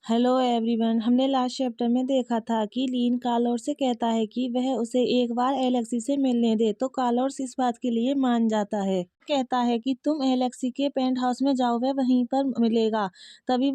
Hello everyone. हमने last chapter में देखा था कि लीन कार्लोस से कहता है कि वह उसे एक बार एलेक्सी से मिलने दे, तो कार्लोस इस बात के लिए मान जाता है। कहता है कि तुम एलेक्सी के पेंट हाउस में जाओ, वह वहीं पर मिलेगा। तभी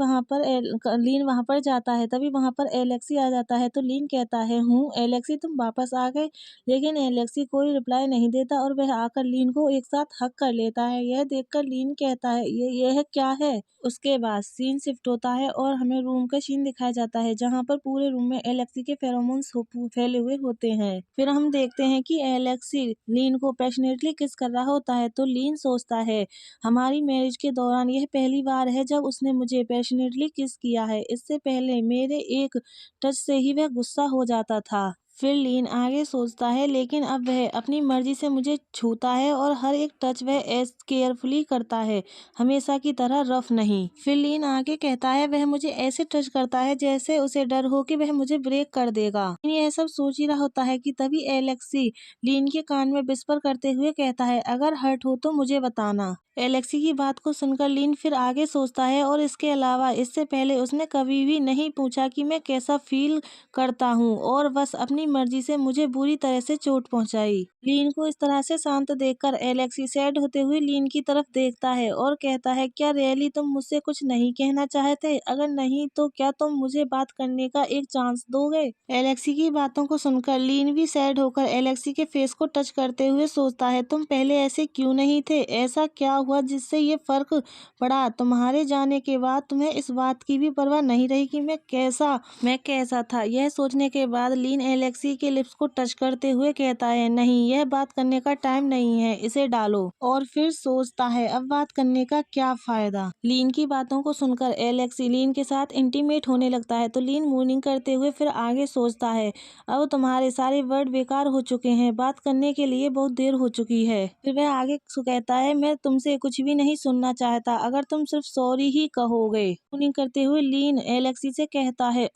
लीन वहां पर जाता है। तभी वहां पर एलेक्सी आ जाता है। तो लीन कहता है, हूँ एलेक्सी, तुम वापस आ गए। लेकिन एलेक्सी कोई रिप्लाई नहीं देता और वह आकर लीन को एक साथ हक कर लेता है। यह देखकर लीन कहता है, यह क्या है। उसके बाद सीन शिफ्ट होता है और हमें रूम का सीन दिखाया जाता है, जहाँ पर पूरे रूम में एलेक्सी के फेरोमोन्स फैले हुए होते हैं। फिर हम देखते हैं कि एलेक्सी लीन को पैशनेटली किस कर रहा होता है। तो लीन सोचता है, हमारी मैरिज के दौरान यह पहली बार है जब उसने मुझे पैशनेटली किस किया है। इससे पहले मेरे एक टच से ही वह गुस्सा हो जाता था। फिर लीन आगे सोचता है, लेकिन अब वह अपनी मर्जी से मुझे छूता है और हर एक टच वह केयरफुली करता है, हमेशा की तरह रफ नहीं। फिर लीन आगे कहता है, वह मुझे ऐसे टच करता है जैसे उसे डर हो कि वह मुझे ब्रेक कर देगा। यह सब सोच ही रहा होता है कि तभी एलेक्सी लीन के कान में विस्पर करते हुए कहता है, अगर हर्ट हो तो मुझे बताना। एलेक्सी की बात को सुनकर लीन फिर आगे सोचता है और इसके अलावा इससे पहले उसने कभी भी नहीं पूछा कि मैं कैसा फील करता हूँ और बस अपनी मर्जी से मुझे बुरी तरह से चोट पहुंचाई। लीन को इस तरह से शांत देखकर एलेक्सी सैड होते हुए लीन की तरफ देखता है और कहता है, क्या रियली तुम मुझसे कुछ नहीं कहना चाहते? अगर नहीं तो क्या तुम मुझे बात करने का एक चांस दोगे? एलेक्सी की बातों को सुनकर लीन भी सैड होकर एलेक्सी के फेस को टच करते हुए सोचता है, तुम पहले ऐसे क्यों नहीं थे? ऐसा क्या हुआ जिससे ये फर्क पड़ा? तुम्हारे जाने के बाद तुम्हें इस बात की भी परवाह नहीं रही कि मैं कैसा था। यह सोचने के बाद लीन एलेक्सी के लिप्स को टच करते हुए कहता है, नहीं, यह बात करने का टाइम नहीं है, इसे डालो। और फिर सोचता है, अब बात करने का क्या फायदा। लीन की बातों को सुनकर एलेक्सी लीन के साथ इंटीमेट होने लगता है। तो लीन मूनिंग करते हुए फिर आगे सोचता है, अब तुम्हारे सारे वर्ड बेकार हो चुके हैं, बात करने के लिए बहुत देर हो चुकी है। फिर वह आगे कहता है, मैं तुमसे कुछ भी नहीं सुनना चाहता, अगर तुम सिर्फ सॉरी ही कहोगे। मूनिंग करते हुए लीन एलेक्सी से कहता है,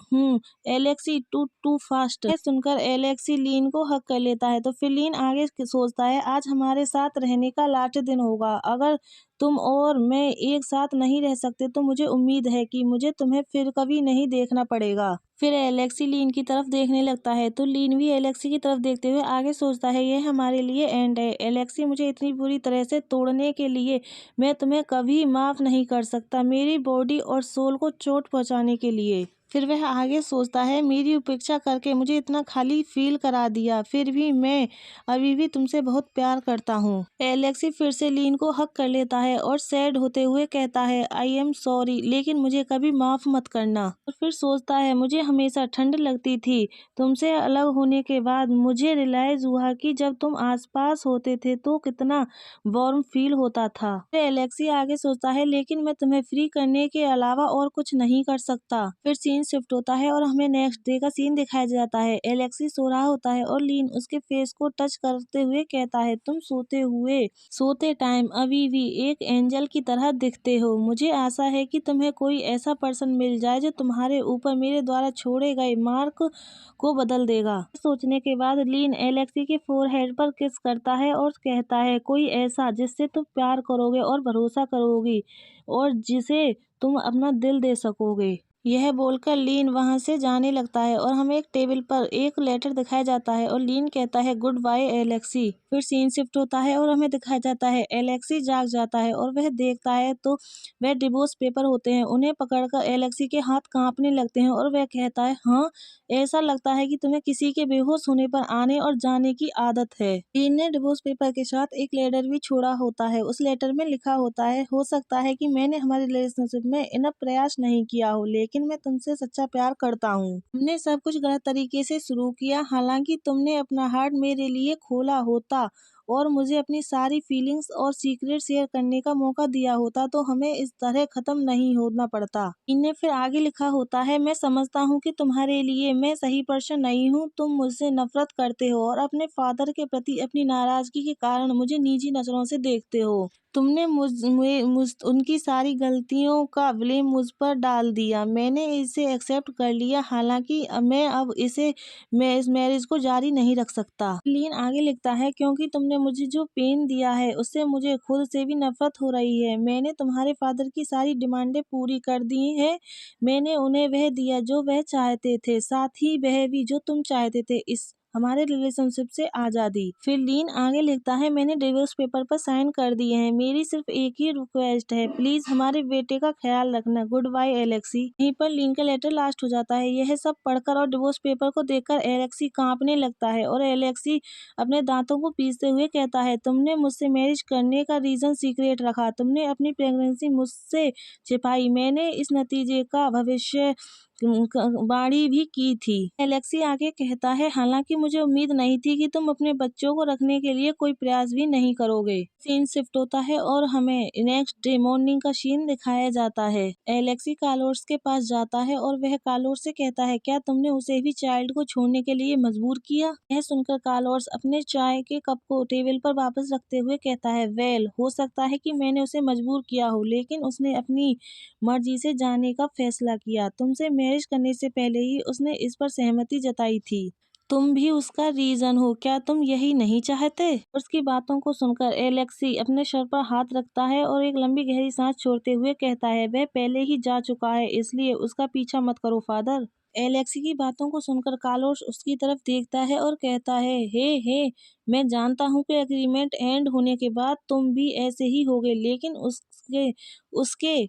एलेक्सी टू फास्ट। यह सुनकर एलेक्सी लीन को हक कर लेता है। तो फिर लीन आगे सोचता है, आज हमारे साथ रहने का लास्ट दिन होगा। अगर तुम और मैं एक साथ नहीं रह सकते तो मुझे उम्मीद है कि मुझे तुम्हें फिर कभी नहीं देखना पड़ेगा। फिर एलेक्सी लीन की तरफ देखने लगता है। तो लीन भी एलेक्सी की तरफ देखते हुए आगे सोचता है, यह हमारे लिए एंड है। एलेक्सी, मुझे इतनी बुरी तरह से तोड़ने के लिए मैं तुम्हें कभी माफ नहीं कर सकता, मेरी बॉडी और सोल को चोट पहुंचाने के लिए। फिर वह आगे सोचता है, मेरी उपेक्षा करके मुझे इतना खाली फील करा दिया, फिर भी मैं अभी भी तुमसे बहुत प्यार करता हूँ। एलेक्सी फिर से लीन को हक कर लेता है और सैड होते हुए कहता है, आई एम सॉरी, लेकिन मुझे कभी माफ मत करना। और फिर सोचता है, मुझे हमेशा ठंड लगती थी, तुमसे अलग होने के बाद मुझे रियलाइज हुआ कि जब तुम आसपास होते थे तो कितना वार्म फील होता था। फिर एलेक्सी आगे सोचता है, लेकिन मैं तुम्हें फ्री करने के अलावा और कुछ नहीं कर सकता। फिर सीन शिफ्ट होता है और हमें नेक्स्ट डे का सीन दिखाया जाता है। एलेक्सी सो रहा होता है और लीन उसके फेस को टच करते हुए कहता है, तुम सोते टाइम अभी भी एक एंजल की तरह दिखते हो। मुझे आशा है कि तुम्हें कोई ऐसा पर्सन मिल जाए जो तुम्हारे ऊपर मेरे द्वारा छोड़े गए मार्क को बदल देगा। सोचने के बाद लीन एलेक्सी के फोरहेड पर किस करता है और कहता है, कोई ऐसा जिससे तुम प्यार करोगे और भरोसा करोगी और जिसे तुम अपना दिल दे सकोगे। यह बोलकर लीन वहां से जाने लगता है और हमें एक टेबल पर एक लेटर दिखाया जाता है और लीन कहता है, गुड बाय एलेक्सी। फिर सीन शिफ्ट होता है और हमें दिखाया जाता है एलेक्सी जाग जाता है और वह देखता है तो वह डिवोर्स पेपर होते हैं। उन्हें पकड़कर एलेक्सी के हाथ कांपने लगते हैं और वह कहता है, हाँ, ऐसा लगता है कि तुम्हें किसी के बेहोश होने पर आने और जाने की आदत है। लीन ने डिवोर्स पेपर के साथ एक लेटर भी छोड़ा होता है। उस लेटर में लिखा होता है, हो सकता है कि मैंने हमारे रिलेशनशिप में इनफ प्रयास नहीं किया हो, लेकिन मैं तुमसे सच्चा प्यार करता हूँ। हमने सब कुछ गलत तरीके से शुरू किया, हालांकि तुमने अपना हार्ट मेरे लिए खोला होता और मुझे अपनी सारी फीलिंग्स और सीक्रेट शेयर करने का मौका दिया होता तो हमें इस तरह खत्म नहीं होना पड़ता। इनने फिर आगे लिखा होता है, मैं समझता हूँ कि तुम्हारे लिए मैं सही पर्सन नहीं हूँ, तुम मुझसे नफरत करते हो और अपने फादर के प्रति अपनी नाराजगी के कारण मुझे निजी नजरों से देखते हो। तुमने उनकी सारी गलतियों का ब्लेम मुझ पर डाल दिया। मैंने इसे एक्सेप्ट कर लिया, हालांकि मैं अब इस मैरिज को जारी नहीं रख सकता। लीन आगे लिखता है, क्योंकि तुमने ने मुझे जो पेन दिया है उससे मुझे खुद से भी नफरत हो रही है। मैंने तुम्हारे फादर की सारी डिमांडें पूरी कर दी हैं। मैंने उन्हें वह दिया जो वह चाहते थे, साथ ही वह भी जो तुम चाहते थे, इस हमारे रिलेशनशिप से आज़ादी। फिर लीन आगे लिखता है, मैंने डिवोर्स पेपर पर साइन कर दिए हैं। मेरी सिर्फ एक ही रिक्वेस्ट है, प्लीज हमारे बेटे का ख्याल रखना। Good bye Alexei. यहीं पर लीन का लेटर लास्ट हो जाता है। यह सब पढ़कर और डिवोर्स पेपर को देखकर एलेक्सी कांपने लगता है और एलेक्सी अपने दांतों को पीसते हुए कहता है, तुमने मुझसे मैरिज करने का रीजन सीक्रेट रखा, तुमने अपनी प्रेगनेंसी मुझसे छिपाई, मैंने इस नतीजे का भविष्य वाणी भी की थी। एलेक्सी आगे कहता है, हालांकि मुझे उम्मीद नहीं थी कि तुम अपने बच्चों को रखने के लिए कोई प्रयास भी नहीं करोगे। सीन शिफ्ट होता है और हमें नेक्स्ट डे मॉर्निंग का सीन दिखाया जाता है। एलेक्सी कार्लोस के पास जाता है और वह कार्लोस से कहता है, क्या तुमने उसे भी चाइल्ड को छोड़ने के लिए मजबूर किया? यह सुनकर कार्लोस अपने चाय के कप को टेबल पर वापस रखते हुए कहता है, वेल, हो सकता है कि मैंने उसे मजबूर किया हो, लेकिन उसने अपनी मर्जी से जाने का फैसला किया। तुमसे मैरिज करने से पहले ही उसने इस पर सहमति जताई थी। तुम भी उसका रीजन हो, क्या तुम यही नहीं चाहते? उसकी बातों को सुनकर एलेक्सी अपने सर पर हाथ रखता है और एक लंबी गहरी सांस छोड़ते हुए कहता है, वह पहले ही जा चुका है, इसलिए उसका पीछा मत करो फादर। एलेक्सी की बातों को सुनकर कार्लोस उसकी तरफ देखता है और कहता है, हे, मैं जानता हूँ कि एग्रीमेंट एंड होने के बाद तुम भी ऐसे ही होगे, लेकिन उसके उसके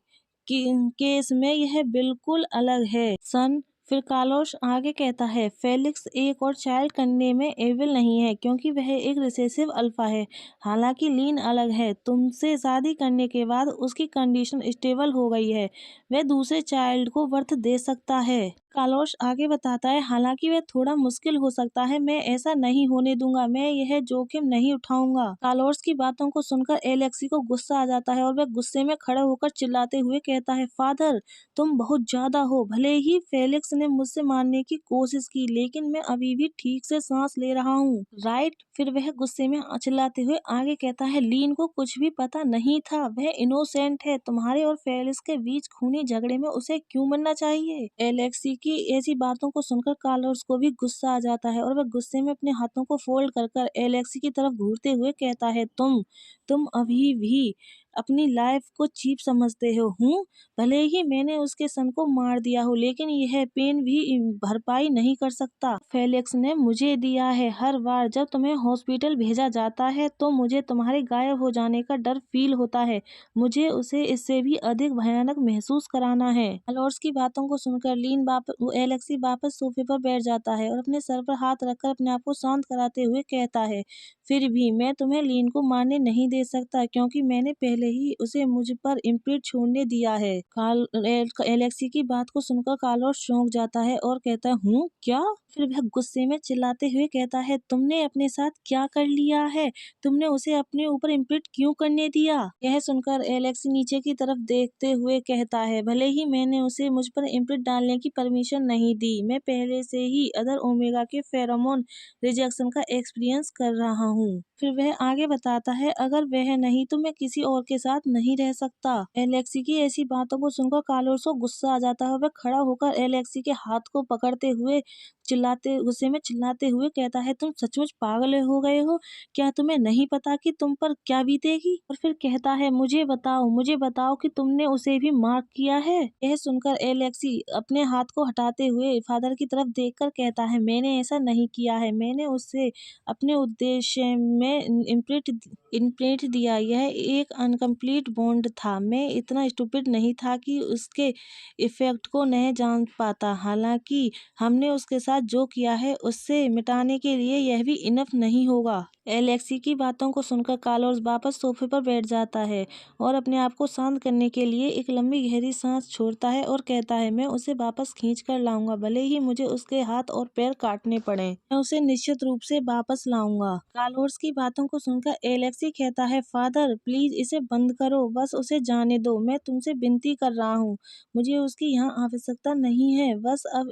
केस में यह बिल्कुल अलग है सन। फिर कार्लोस आगे कहता है, फेलिक्स एक और चाइल्ड करने में एविल नहीं है, क्योंकि वह एक रिसेसिव अल्फा है। हालांकि लीन अलग है, तुमसे शादी करने के बाद उसकी कंडीशन स्टेबल हो गई है, वह दूसरे चाइल्ड को बर्थ दे सकता है। कार्लोस आगे बताता है, हालांकि वह थोड़ा मुश्किल हो सकता है, मैं ऐसा नहीं होने दूंगा, मैं यह जोखिम नहीं उठाऊंगा। कार्लोस की बातों को सुनकर एलेक्सी को गुस्सा आ जाता है और वह गुस्से में खड़े होकर चिल्लाते हुए कहता है, फादर, तुम बहुत ज्यादा हो। भले ही फेलिक्स ने मुझसे मारने की कोशिश की, लेकिन मैं अभी भी ठीक से सांस ले रहा हूँ, राइट? फिर वह गुस्से में चिल्लाते हुए आगे कहता है, लीन को कुछ भी पता नहीं था, वह इनोसेंट है, तुम्हारे और फेलिक्स के बीच खूनी झगड़े में उसे क्यों मरना चाहिए? एलेक्सी की ऐसी बातों को सुनकर कार्लोस को भी गुस्सा आ जाता है और वह गुस्से में अपने हाथों को फोल्ड कर कर एलेक्सी की तरफ घूरते हुए कहता है, तुम अभी भी अपनी लाइफ को चीप समझते हो। भले ही मैंने उसके सन को मार दिया हो, लेकिन यह पेन भी भरपाई नहीं कर सकता। फेलिक्स ने मुझे दिया है। हर बार जब तुम्हें हॉस्पिटल भेजा जाता है तो मुझे तुम्हारे गायब हो जाने का डर फील होता है। मुझे उसे इससे भी अधिक भयानक महसूस कराना है। कार्लोस की बातों को सुनकर एलेक्सी वापस सोफे पर बैठ जाता है और अपने सर पर हाथ रखकर अपने आप को शांत कराते हुए कहता है, फिर भी मैं तुम्हें लीन को मारने नहीं दे सकता, क्योंकि मैंने पहले ही उसे मुझ पर इम्प्रिंट छोड़ने दिया है। एलेक्सी की बात को सुनकर कार्लोस चौंक जाता है और कहता है, क्या? फिर वह गुस्से में चिल्लाते हुए कहता है, तुमने अपने साथ क्या कर लिया है? तुमने उसे अपने ऊपर इम्प्रिंट क्यों करने दिया? यह सुनकर एलेक्सी नीचे की तरफ देखते हुए कहता है, भले ही मैंने उसे मुझ पर इम्प्रिंट डालने की परमिशन नहीं दी, मैं पहले से ही अदर ओमेगा के फेरोमोन रिजेक्शन का एक्सपीरियंस कर रहा हूँ। फिर वह आगे बताता है, अगर वह नहीं तो मैं किसी और के साथ नहीं रह सकता। एलेक्सी की ऐसी बातों को सुनकर कार्लोस को गुस्सा आ जाता है। वह खड़ा होकर एलेक्सी के हाथ को पकड़ते हुए गुस्से में चिल्लाते हुए कहता है, तुम सचमुच पागल हो गए हो? क्या तुम्हें नहीं पता कि तुम पर क्या बीतेगी? और फिर कहता है, मुझे बताओ कि तुमने उसे भी मार्क किया है? यह सुनकर एलेक्सी अपने हाथ को हटाते हुए फादर की तरफ देखकर कहता है, मैंने ऐसा नहीं किया है, मैंने उससे अपने उद्देश्य में इम्प्रिंट दिया, यह एक अनकम्प्लीट बॉन्ड था, मैं इतना स्टूपिड नहीं था कि उसके इफेक्ट को नहीं जान पाता। हालांकि हमने उसके साथ जो किया है उससे मिटाने के लिए यह भी इनफ नहीं होगा। एलेक्सी की बातों को सुनकर कार्लोस वापस सोफे पर बैठ जाता है और अपने आप को शांत करने के लिए एक लंबी गहरी सांस छोड़ता है और कहता है, मैं उसे वापस खींच कर लाऊंगा, भले ही मुझे उसके हाथ और पैर काटने पड़े, मैं उसे निश्चित रूप से वापस लाऊंगा। कार्लोस की बातों को सुनकर एलेक्सी कहता है, फादर, प्लीज इसे बंद करो, बस उसे जाने दो, मैं तुमसे विनती कर रहा हूँ, मुझे उसकी यहाँ आवश्यकता नहीं है। बस अब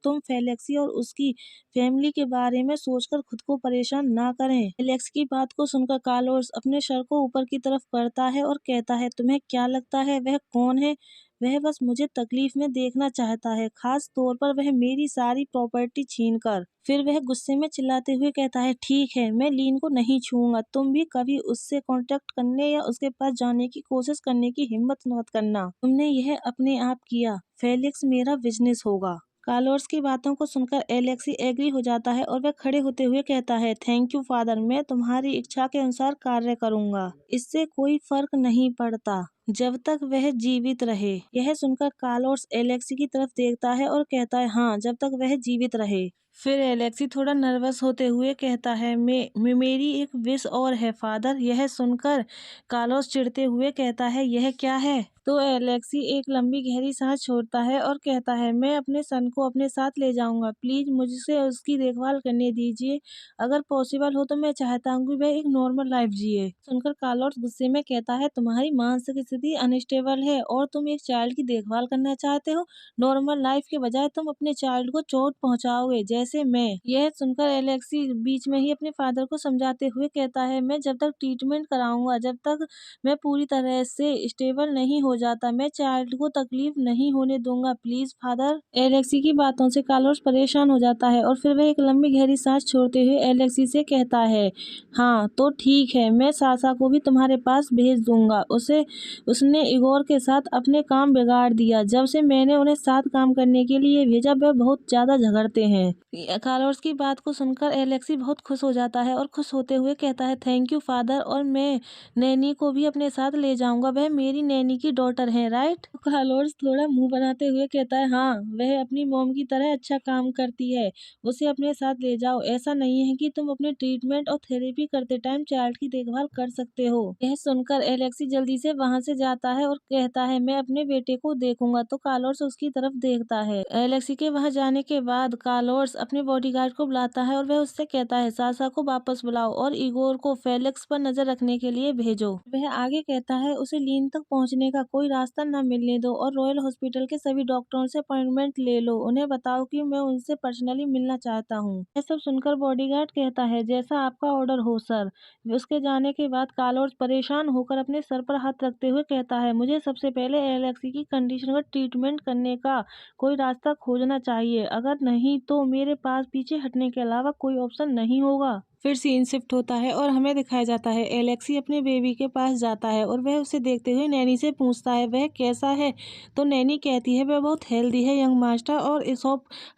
तुम फेलिक्सी और उसकी फैमिली के बारे में सोचकर खुद को परेशान ना करें। एलेक्स की बात को सुनकर कार्लोस अपने सर को ऊपर की तरफ करता है और कहता है, तुम्हें क्या लगता है वह कौन है? वह बस मुझे तकलीफ में देखना चाहता है, खास तौर पर वह मेरी सारी प्रॉपर्टी छीनकर। फिर वह गुस्से में चिल्लाते हुए कहता है, ठीक है, मैं लीन को नहीं छूऊंगा। तुम भी कभी उससे कांटेक्ट करने या उसके पास जाने की कोशिश करने की हिम्मत मत करना। तुमने यह अपने आप किया। फेलिक्स मेरा बिजनेस होगा। कार्लोस की बातों को सुनकर एलेक्सी एग्री हो जाता है और वह खड़े होते हुए कहता है, थैंक यू फादर, मैं तुम्हारी इच्छा के अनुसार कार्य करूंगा। इससे कोई फर्क नहीं पड़ता जब तक वह जीवित रहे। यह सुनकर कार्लोस एलेक्सी की तरफ देखता है और कहता है, हाँ, जब तक वह जीवित रहे। फिर एलेक्सी थोड़ा नर्वस होते हुए कहता है, मेरी एक विश और है फादर। यह सुनकर कार्लोस चिढ़ते हुए कहता है, यह क्या है? तो एलेक्सी एक लंबी गहरी सांस छोड़ता है और कहता है, मैं अपने सन को अपने साथ ले जाऊंगा। प्लीज मुझसे उसकी देखभाल करने दीजिए। अगर पॉसिबल हो तो मैं चाहता हूँ कि वह एक नॉर्मल लाइफ जिए। सुनकर कार्लोस गुस्से में कहता है, तुम्हारी मानसिक स्थिति अनस्टेबल है और तुम एक चाइल्ड की देखभाल करना चाहते हो। नॉर्मल लाइफ के बजाय तुम अपने चाइल्ड को चोट पहुंचाओगे, जैसे मैं। यह सुनकर एलेक्सी बीच में ही अपने फादर को समझाते हुए कहता है, मैं जब तक ट्रीटमेंट कराऊंगा, जब तक मैं पूरी तरह से स्टेबल नहीं हो जाता, मैं चाइल्ड को तकलीफ नहीं होने दूंगा। Please father. एलेक्सी की बातों से कार्लोस परेशान हो जाता है और फिर वह एक लंबी गहरी सांस छोड़ते हुए एलेक्सी से कहता है, हाँ तो ठीक है, मैं सासा को भी तुम्हारे पास भेज दूंगा। उसने इगोर के साथ अपने काम बिगाड़ दिया। जब से मैंने उन्हें साथ काम करने के लिए भेजा, वह बहुत ज्यादा झगड़ते हैं। कार्लोस की बात को सुनकर एलेक्सी बहुत खुश हो जाता है और खुश होते हुए कहता है, थैंक यू फादर, और मैं नैनी को भी अपने साथ ले जाऊंगा। वह मेरी नैनी की डॉटर है, राइट? कार्लोस थोड़ा मुंह बनाते हुए कहता है, हाँ, वह अपनी मॉम की तरह अच्छा काम करती है। उसे अपने साथ ले जाओ। ऐसा नहीं है कि तुम अपने ट्रीटमेंट और थेरेपी करते टाइम चाइल्ड की देखभाल कर सकते हो। यह सुनकर एलेक्सी जल्दी से वहां से जाता है और कहता है, मैं अपने बेटे को देखूंगा। तो कार्लोस उसकी तरफ देखता है। एलेक्सी के वहां जाने के बाद कार्लोस अपने बॉडीगार्ड को बुलाता है और वह उससे कहता है, सासा को वापस बुलाओ और इगोर को फेलिक्स पर नजर रखने के लिए भेजो। वह आगे कहता है, उसे लीन तक पहुंचने का कोई रास्ता न मिलने दो और रॉयल हॉस्पिटल के सभी डॉक्टरों से अपॉइंटमेंट ले लो। उन्हें बताओ कि मैं उनसे पर्सनली मिलना चाहता हूँ। यह सब सुनकर बॉडीगार्ड कहता है, जैसा आपका ऑर्डर हो सर। उसके जाने के बाद कार्लोस परेशान होकर अपने सर पर हाथ रखते हुए कहता है, मुझे सबसे पहले एलेक्सी की कंडीशन का ट्रीटमेंट करने का कोई रास्ता खोजना चाहिए। अगर नहीं तो मेरे पास पीछे हटने के अलावा कोई ऑप्शन नहीं होगा। फिर सीन शिफ्ट होता है और हमें दिखाया जाता है, एलेक्सी अपने बेबी के पास जाता है और वह उसे देखते हुए नैनी से पूछता है, वह कैसा है? तो नैनी कहती है, वह बहुत हेल्दी है यंग मास्टर और इस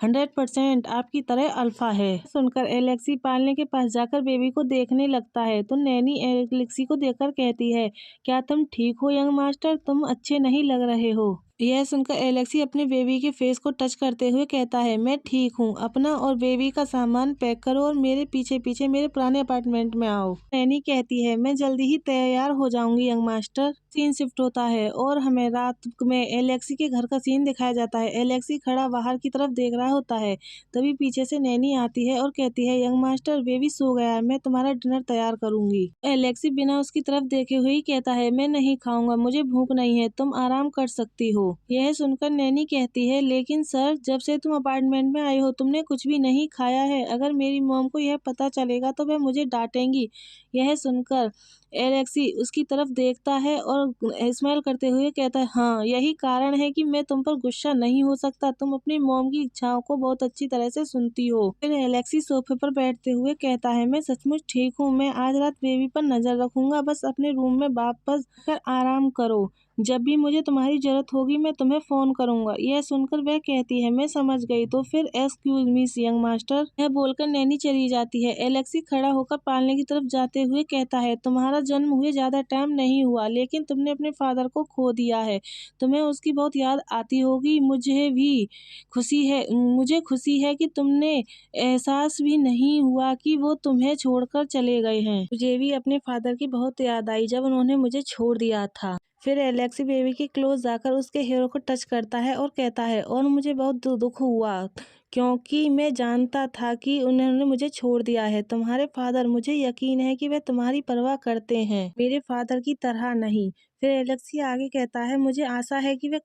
100% आपकी तरह अल्फा है। सुनकर एलेक्सी पालने के पास जाकर बेबी को देखने लगता है। तो नैनी एलेक्सी को देखकर कहती है, क्या तुम ठीक हो यंग मास्टर? तुम अच्छे नहीं लग रहे हो। यह सुनकर एलेक्सी अपने बेबी के फेस को टच करते हुए कहता है, मैं ठीक हूँ। अपना और बेबी का सामान पैक करो और मेरे पीछे पीछे मेरे पुराने अपार्टमेंट में आओ। नैनी कहती है, मैं जल्दी ही तैयार हो जाऊंगी यंग मास्टर। सीन शिफ्ट होता है और हमें रात में एलेक्सी के घर का सीन दिखाया जाता है। एलेक्सी खड़ा बाहर की तरफ देख रहा होता है। तभी पीछे से नैनी आती है और कहती है, यंग मास्टर, बेबी सो गया है, मैं तुम्हारा डिनर तैयार करूंगी। एलेक्सी बिना उसकी तरफ देखे हुए ही कहता है, मैं नहीं खाऊंगा, मुझे भूख नहीं है, तुम आराम कर सकती हो। यह सुनकर नैनी कहती है, लेकिन सर, जब से तुम अपार्टमेंट में आए हो तुमने कुछ भी नहीं खाया है। अगर मेरी मॉम को यह पता चलेगा तो वह मुझे डांटेंगी। यह सुनकर एलेक्सी उसकी तरफ देखता है और स्माइल करते हुए कहता है, हाँ, यही कारण है कि मैं तुम पर गुस्सा नहीं हो सकता। तुम अपनी मॉम की इच्छाओं को बहुत अच्छी तरह से सुनती हो। फिर एलेक्सी सोफे पर बैठते हुए कहता है, मैं सचमुच ठीक हूँ। मैं आज रात बेबी पर नजर रखूंगा। बस अपने रूम में वापस कर आराम करो। जब भी मुझे तुम्हारी जरूरत होगी मैं तुम्हें फोन करूंगा। यह सुनकर वह कहती है, मैं समझ गई। तो फिर एक्सक्यूज मी यंग मास्टर। यह बोलकर नैनी चली जाती है। एलेक्सी खड़ा होकर पालने की तरफ जाते हुए कहता है, तुम्हारा जन्म हुए ज्यादा टाइम नहीं हुआ, लेकिन तुमने अपने फादर को खो दिया है। तुम्हें उसकी बहुत याद आती होगी। मुझे खुशी है कि तुमने एहसास भी नहीं हुआ कि वो तुम्हें छोड़कर चले गए हैं। मुझे भी अपने फादर की बहुत याद आई जब उन्होंने मुझे छोड़ दिया था। फिर एलेक्सी बेबी के क्लोज जाकर उसके हेयर को टच करता है और कहता है, और मुझे बहुत दुख हुआ क्योंकि मैं जानता था कि उन्होंने मुझे छोड़ दिया है। तुम्हारे फादर, मुझे यकीन है कि वे तुम्हारी परवाह करते हैं, मेरे फादर की तरह नहीं। फिर एलेक्सी आगे कहता है, मुझे आशा है कि वह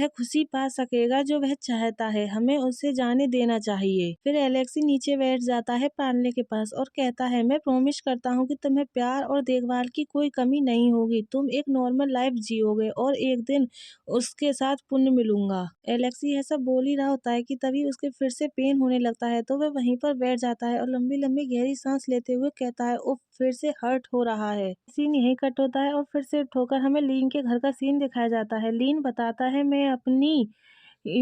खुशी पा सकेगा जो वह चाहता है, हमें उसे जाने देना चाहिए। फिर एलेक्सी नीचे बैठ जाता है पार्ले के पास और कहता है, मैं प्रॉमिस करता हूँ कि तुम्हें प्यार और देखभाल की कोई कमी नहीं होगी, तुम एक नॉर्मल लाइफ जियोगे और एक दिन उसके साथ पुण्य मिलूंगा। एलेक्सी यह सब बोल ही रहा होता है कि तभी उसके फिर से पेन होने लगता है, तो वह वहीं पर बैठ जाता है और लंबी लंबी गहरी सांस लेते हुए कहता है, उफ, फिर से हर्ट हो रहा है। सीन यहीं कट होता है और फिर से ठोकर हमें लीन के घर का सीन दिखाया जाता है। लीन बताता है, मैं अपनी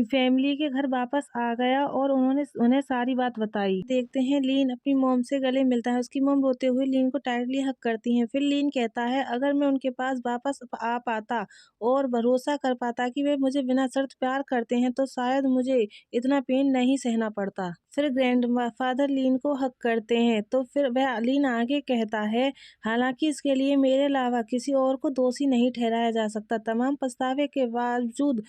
फैमिली के घर वापस आ गया और उन्होंने उन्हें सारी बात बताई। देखते हैं लीन अपनी मॉम से गले मिलता है, उसकी मॉम रोते हुए लीन को टाइटली हग करती हैं। फिर लीन कहता है, अगर मैं उनके पास वापस आ पाता और भरोसा कर पाता कि वे मुझे बिना शर्त प्यार करते हैं तो शायद मुझे इतना पेन नहीं सहना पड़ता। फिर ग्रैंड फादर लीन को हक करते हैं, तो फिर वह लीन आगे कहता है, हालांकि इसके लिए मेरे अलावा किसी और को दोषी नहीं ठहराया जा सकता, तमाम पछतावे के बावजूद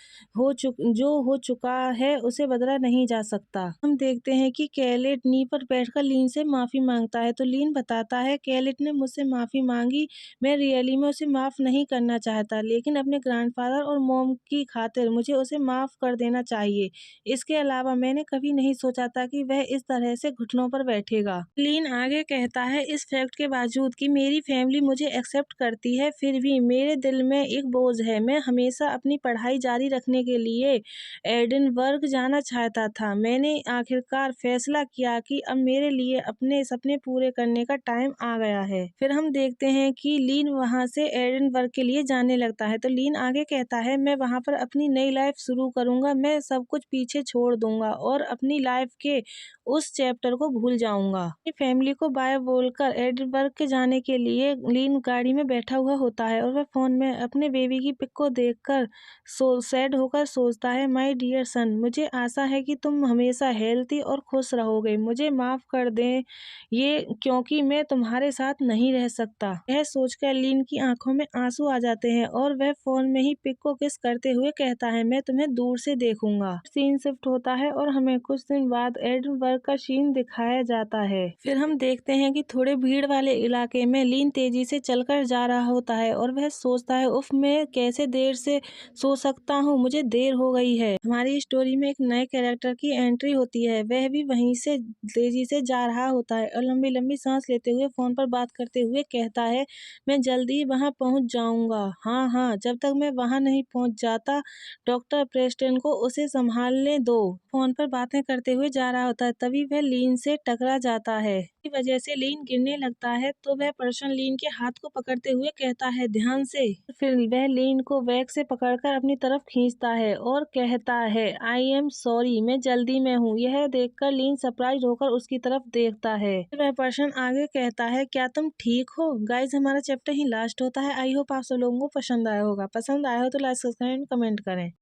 जो हो चुका है उसे बदला नहीं जा सकता। हम देखते हैं कि कैलेट नी पर बैठकर लीन से माफी मांगता है, तो लीन बताता है, कैलेट ने मुझसे माफी मांगी, मैं रियली में उसे माफ नहीं करना चाहता, लेकिन अपने ग्रैंडफादर और मॉम की खातिर मुझे उसे माफ कर देना चाहिए। इसके अलावा मैंने कभी नहीं सोचा था कि वह इस तरह से घुटनों पर बैठेगा। लीन आगे कहता है, इस फैक्ट के बावजूद कि मेरी फैमिली मुझे एक्सेप्ट करती है, फिर भी मेरे दिल में एक बोझ है। मैं हमेशा अपनी पढ़ाई जारी रखने के लिए एडिनबर्ग जाना चाहता था। मैंने आखिरकार फैसला किया कि अब मेरे लिए अपने सपने पूरे करने का टाइम आ गया है। फिर हम देखते हैं कि लीन वहां से एडिनबर्ग के लिए जाने लगता है, तो लीन आगे कहता है, मैं वहां पर अपनी नई लाइफ शुरू करूंगा, मैं सब कुछ पीछे छोड़ दूंगा और अपनी लाइफ के उस चैप्टर को भूल जाऊंगा। अपनी फैमिली को बाय बोलकर एडिनबर्ग के जाने के लिए लीन गाड़ी में बैठा हुआ होता है और वह फोन में अपने बेबी की पिक को देखकर सैड होकर सोचता है, माय डियर सन, मुझे आशा है कि तुम हमेशा हेल्थी और खुश रहोगे, मुझे माफ कर दें ये क्योंकि मैं तुम्हारे साथ नहीं रह सकता। यह सोचकर लीन की आंखों में आंसू आ जाते हैं और वह फोन में ही पिक को किस करते हुए कहता है, मैं तुम्हें दूर से देखूंगा। सीन शिफ्ट होता है और हमें कुछ दिन बाद एडिनबर्ग का सीन दिखाया जाता है। फिर हम देखते हैं कि थोड़े भीड़ वाले इलाके में लीन तेजी से चलकर जा रहा होता है और वह सोचता है, उफ, मैं कैसे देर से सो सकता हूँ, मुझे देर हो गई है। हमारी स्टोरी में एक नए कैरेक्टर की एंट्री होती है, वह भी वहीं से तेजी से जा रहा होता है और लंबी लंबी सांस लेते हुए फोन पर बात करते हुए कहता है, मैं जल्दी वहां पहुंच जाऊंगा। हाँ हाँ, जब तक मैं वहां नहीं पहुंच जाता डॉक्टर प्रेस्टन को उसे संभालने दो। फोन पर बातें करते हुए जा रहा होता है, तभी वह लीन से टकरा जाता है। की वजह से लीन गिरने लगता है, तो वह पर्सन लीन के हाथ को पकड़ते हुए कहता है, ध्यान से। फिर वह लीन को बैग से पकड़कर अपनी तरफ खींचता है और कहता है, आई एम सॉरी, मैं जल्दी में हूँ। यह देखकर लीन सरप्राइज होकर उसकी तरफ देखता है। फिर वह पर्सन आगे कहता है, क्या तुम ठीक हो? गाइज, हमारा चैप्टर ही लास्ट होता है। आई होप आप सब लोगों को पसंद आया होगा। पसंद आया हो तो लाइक, सब्सक्राइब, कमेंट करें।